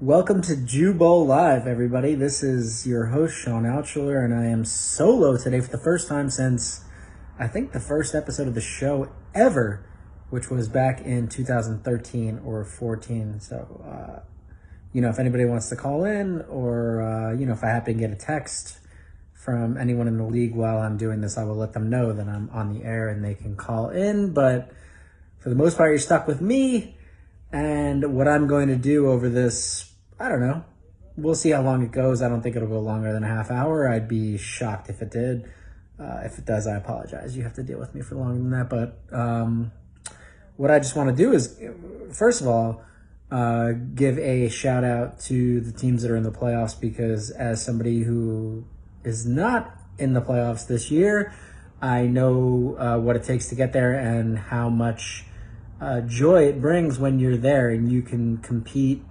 Welcome to Jew Bowl Live, everybody. This is your host, Sean Altschuler, and I am solo today for the first time since, I think, the first episode of the show ever, which was back in 2013 or 14. So, if anybody wants to call in or, if I happen to get a text from anyone in the league while I'm doing this, I will let them know that I'm on the air and they can call in. But for the most part, you're stuck with me. And what I'm going to do over this, I don't know. We'll see how long it goes. I don't think it'll go longer than a half hour. I'd be shocked if it did. If it does, I apologize. You have to deal with me for longer than that. But what I just want to do is, first of all, give a shout out to the teams that are in the playoffs, because as somebody who is not in the playoffs this year, I know what it takes to get there and how much joy it brings when you're there and you can compete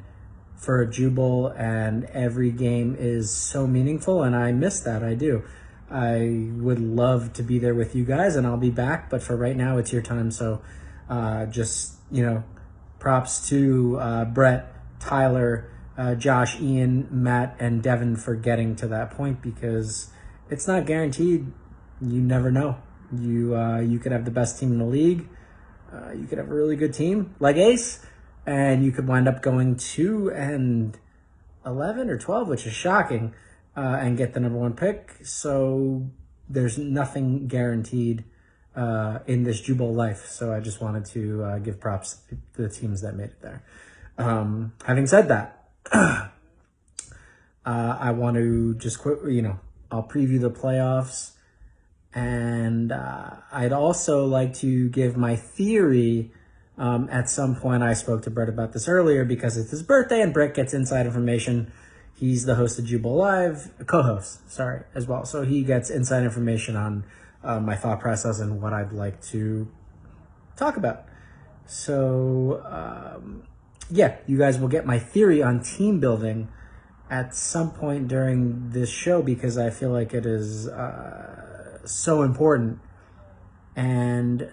for a Jew Bowl and every game is so meaningful, and I miss that. I do. I would love to be there with you guys, and I'll be back, but for right now it's your time. So props to Brett, Tyler, Josh, Ian, Matt, and Devin for getting to that point, because it's not guaranteed. You never know. You could have the best team in the league. You could have a really good team like Ace, and you could wind up going 2-11 or 12, which is shocking, and get the number one pick. So there's nothing guaranteed in this Jew Bowl life. So I just wanted to give props to the teams that made it there. Having said that, I want to just quit. I'll preview the playoffs. And I'd also like to give my theory. At some point, I spoke to Brett about this earlier because it's his birthday and Brett gets inside information. He's the host of Jew Bowl Live, co-host, as well. So he gets inside information on my thought process and what I'd like to talk about. So, you guys will get my theory on team building at some point during this show, because I feel like it is so important, and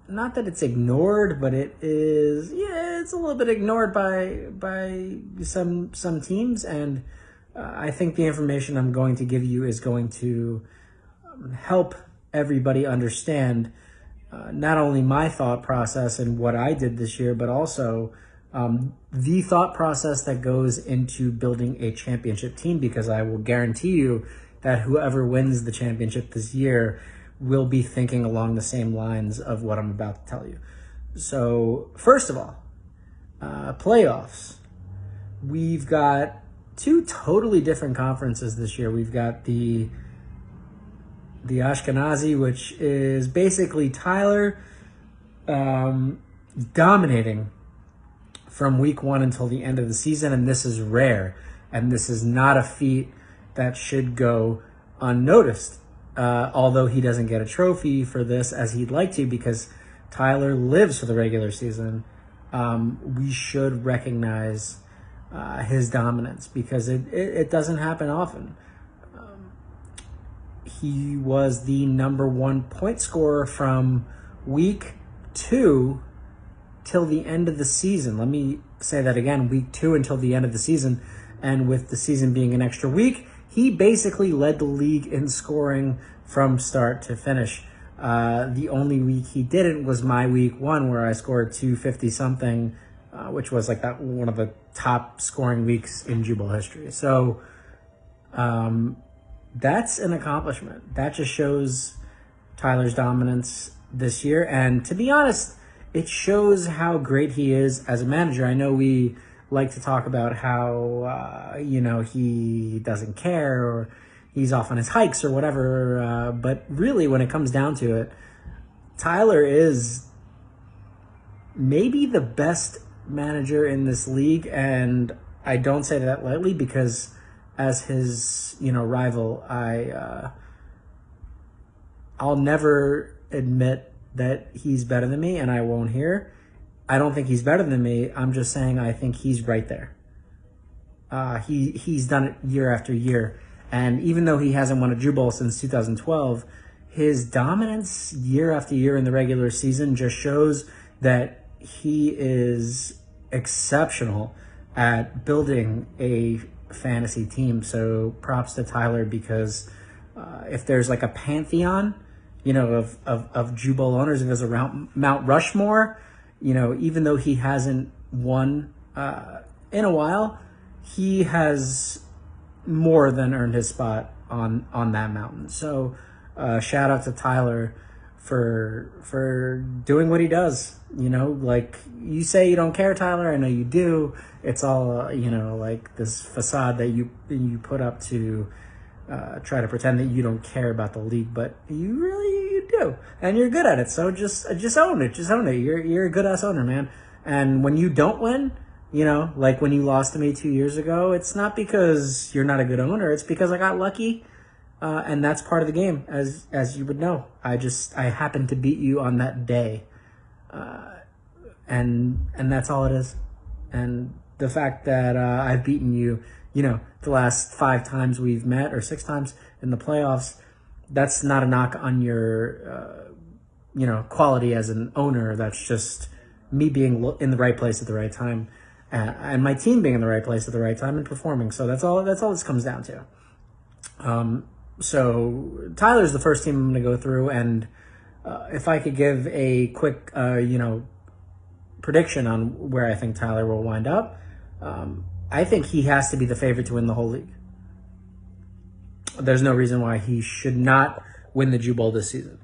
not that it's ignored, but it is. It's a little bit ignored by some teams, and I think the information I'm going to give you is going to help everybody understand not only my thought process and what I did this year, but also the thought process that goes into building a championship team, because I will guarantee you that whoever wins the championship this year will be thinking along the same lines of what I'm about to tell you. So, first of all, playoffs. We've got two totally different conferences this year. We've got the Ashkenazi, which is basically Tyler dominating from week one until the end of the season, and this is rare, and this is not a feat that should go unnoticed, although he doesn't get a trophy for this as he'd like to, because Tyler lives for the regular season. We should recognize his dominance, because it doesn't happen often. He was the number one point scorer from week 2 till the end of the season. Let me say that again, week 2 until the end of the season. And with the season being an extra week, he basically led the league in scoring from start to finish. The only week he didn't was my week 1, where I scored 250-something, which was like that one of the top scoring weeks in Jew Bowl history. So that's an accomplishment. That just shows Tyler's dominance this year. And to be honest, it shows how great he is as a manager. I know we like to talk about how, he doesn't care, or he's off on his hikes or whatever. But really, when it comes down to it, Tyler is maybe the best manager in this league. And I don't say that lightly, because as his, rival, I'll never admit that he's better than me, and I won't here. I don't think he's better than me. I'm just saying I think he's right there. He's done it year after year. And even though he hasn't won a Jew Bowl since 2012, his dominance year after year in the regular season just shows that he is exceptional at building a fantasy team. So props to Tyler, because if there's like a pantheon, of Jew Bowl owners, if there's a Mount Rushmore, even though he hasn't won in a while, he has more than earned his spot on that mountain. So shout out to Tyler for doing what he does. Like you say you don't care, Tyler. I know you do. It's all like this facade that you put up to try to pretend that you don't care about the league, but you do, and you're good at it. So just own it. Just own it. You're a good ass owner, man. And when you don't win, like when you lost to me 2 years ago, it's not because you're not a good owner. It's because I got lucky. And that's part of the game, as you would know. I happened to beat you on that day, and that's all it is. And the fact that I've beaten you, the last 5 times we've met, or 6 times in the playoffs, that's not a knock on your, quality as an owner. That's just me being in the right place at the right time, and my team being in the right place at the right time and performing. So that's all this comes down to. So Tyler's the first team I'm going to go through, and if I could give a quick, prediction on where I think Tyler will wind up, I think he has to be the favorite to win the whole league. There's no reason why he should not win the Jew Bowl this season.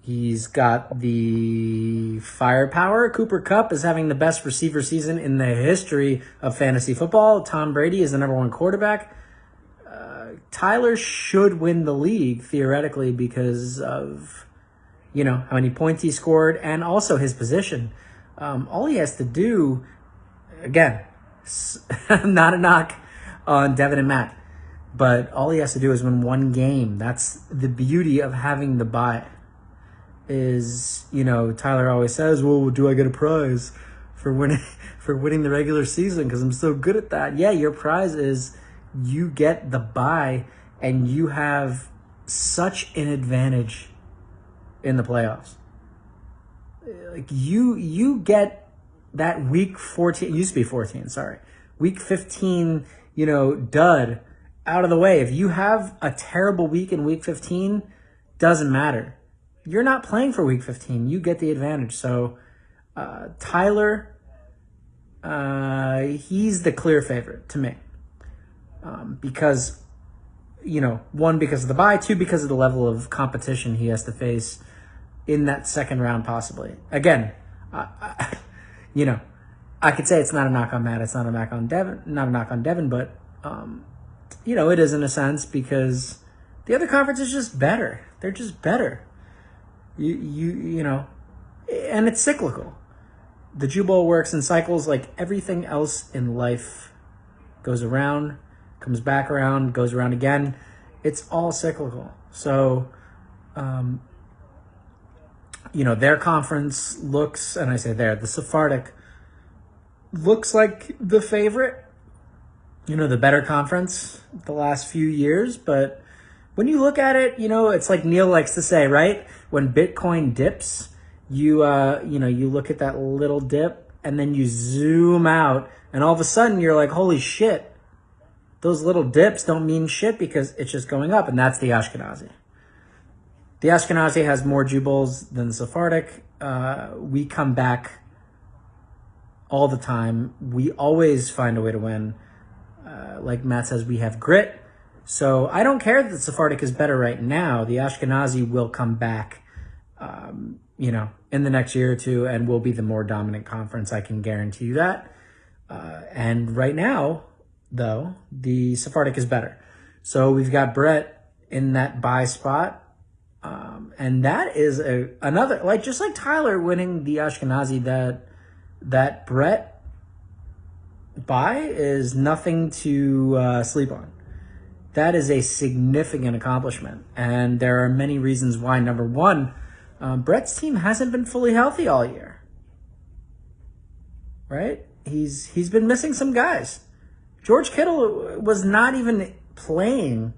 He's got the firepower. Cooper Kupp is having the best receiver season in the history of fantasy football. Tom Brady is the #1 quarterback. Tyler should win the league theoretically because of, how many points he scored and also his position. All he has to do, again, not a knock on Devin and Matt, but all he has to do is win one game. That's the beauty of having the bye. Is, Tyler always says, well, do I get a prize for winning the regular season because I'm so good at that? Yeah, your prize is you get the bye, and you have such an advantage in the playoffs. Like you get that week 14, it used to be 14, sorry. Week 15, dud out of the way. If you have a terrible week in week 15, doesn't matter. You're not playing for week 15. You get the advantage. So Tyler, he's the clear favorite to me. Because, 1, because of the bye, 2, because of the level of competition he has to face in that second round, possibly. Again, I could say it's not a knock on Matt, it's not a knock on Devin, but, it is in a sense because the other conference is just better. They're just better. And it's cyclical. The Jew Bowl works in cycles like everything else in life. Goes around, comes back around, goes around again. It's all cyclical. So, their conference looks, and I say the Sephardic looks like the favorite, the better conference the last few years. But when you look at it, it's like Neil likes to say, right? When Bitcoin dips, you look at that little dip and then you zoom out and all of a sudden you're like, holy shit. Those little dips don't mean shit because it's just going up, and that's the Ashkenazi. The Ashkenazi has more Jew Bowls than the Sephardic. We come back all the time. We always find a way to win. Like Matt says, we have grit. So I don't care that the Sephardic is better right now. The Ashkenazi will come back, in the next year or two, and will be the more dominant conference. I can guarantee you that. And right now, though, the Sephardic is better. So we've got Brett in that bye spot. And that is another, like, just like Tyler winning the Ashkenazi, that Brett bye is nothing to sleep on. That is a significant accomplishment. And there are many reasons why. Number one, Brett's team hasn't been fully healthy all year. Right? He's been missing some guys. George Kittle was not even playing,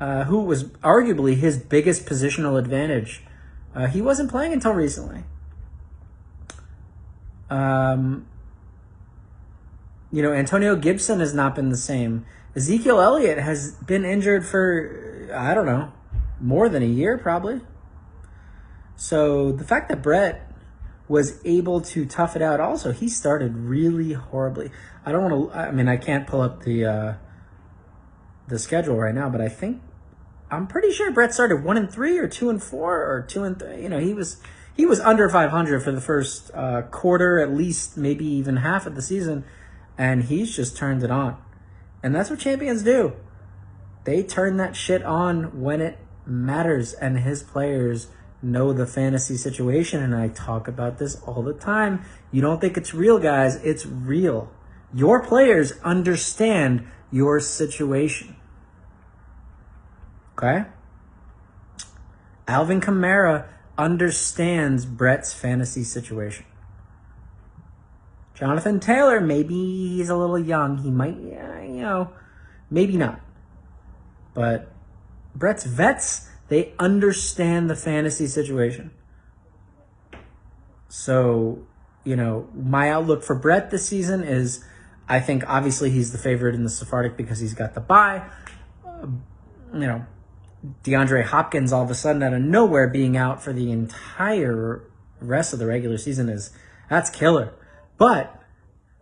who was arguably his biggest positional advantage. He wasn't playing until recently. Antonio Gibson has not been the same. Ezekiel Elliott has been injured for, I don't know, more than a year probably. So the fact that Brett was able to tough it out also, he started really horribly. I can't pull up the schedule right now, but I'm pretty sure Brett started 1-3 or 2-4 or 2-3. He was under 500 for the first quarter, at least maybe even half of the season, and he's just turned it on. And that's what champions do. They turn that shit on when it matters, and his players know the fantasy situation, and I talk about this all the time. You don't think it's real, guys. It's real. Your players understand your situation. Okay? Alvin Kamara understands Brett's fantasy situation. Jonathan Taylor, maybe he's a little young. He might, maybe not. But Brett's vets, they understand the fantasy situation. So, my outlook for Brett this season is, I think obviously he's the favorite in the Sephardic because he's got the bye. DeAndre Hopkins all of a sudden out of nowhere being out for the entire rest of the regular season that's killer. But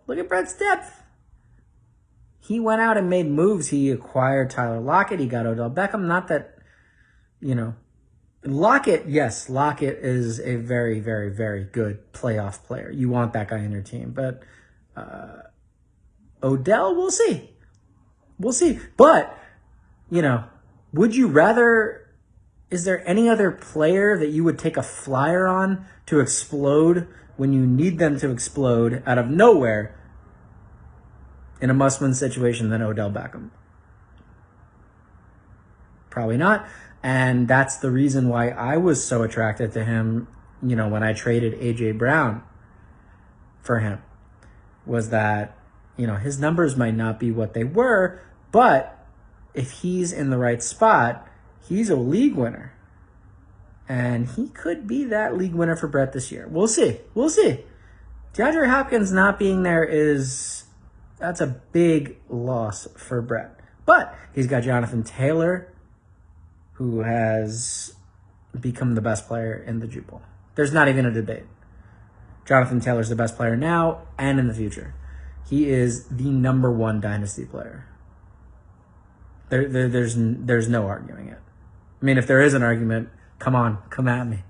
look at Brett's depth. He went out and made moves. He acquired Tyler Lockett. He got Odell Beckham. Not that, Lockett, yes, Lockett is a very, very, very good playoff player. You want that guy in your team. But Odell, we'll see. We'll see. But, would you rather, is there any other player that you would take a flyer on to explode when you need them to explode out of nowhere in a must-win situation than Odell Beckham? Probably not. And that's the reason why I was so attracted to him, when I traded A.J. Brown for him, was that, his numbers might not be what they were, but if he's in the right spot, he's a league winner. And he could be that league winner for Brett this year. We'll see. We'll see. DeAndre Hopkins not being there that's a big loss for Brett. But he's got Jonathan Taylor, who has become the best player in the Juke Bowl. There's not even a debate. Jonathan Taylor's the best player now and in the future. He is the number one dynasty player. There's no arguing it. I mean, if there is an argument, come at me.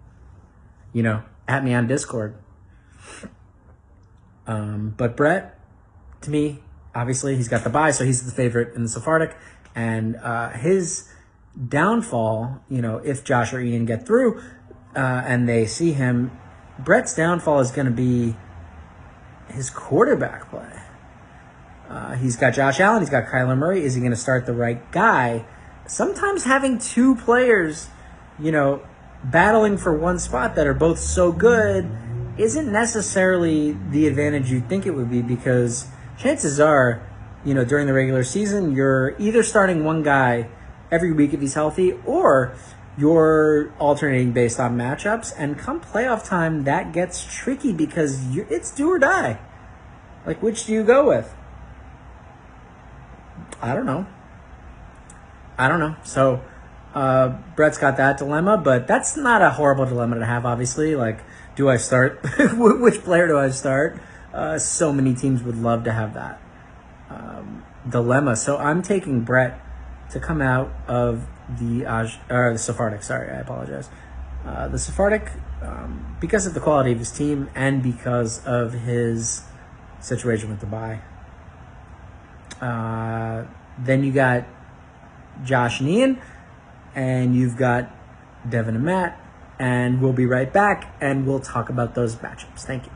At me on Discord. But Brett, to me, obviously he's got the bye, so he's the favorite in the Sephardic. And his downfall, if Josh or Ian get through and they see him, Brett's downfall is going to be his quarterback play. He's got Josh Allen. He's got Kyler Murray. Is he going to start the right guy? Sometimes having two players, battling for one spot that are both so good isn't necessarily the advantage you think it would be, because chances are, during the regular season, you're either starting one guy every week if he's healthy, or you're alternating based on matchups. And come playoff time, that gets tricky because it's do or die. Like, which do you go with? I don't know. So, Brett's got that dilemma, but that's not a horrible dilemma to have, obviously. Like, do I start? Which player do I start? So many teams would love to have that dilemma. So I'm taking Brett to come out of the Sephardic. Sorry, I apologize. The Sephardic, because of the quality of his team and because of his situation with the bye. Then you got Josh and Ian, and you've got Devin and Matt, and we'll be right back, and we'll talk about those matchups. Thank you.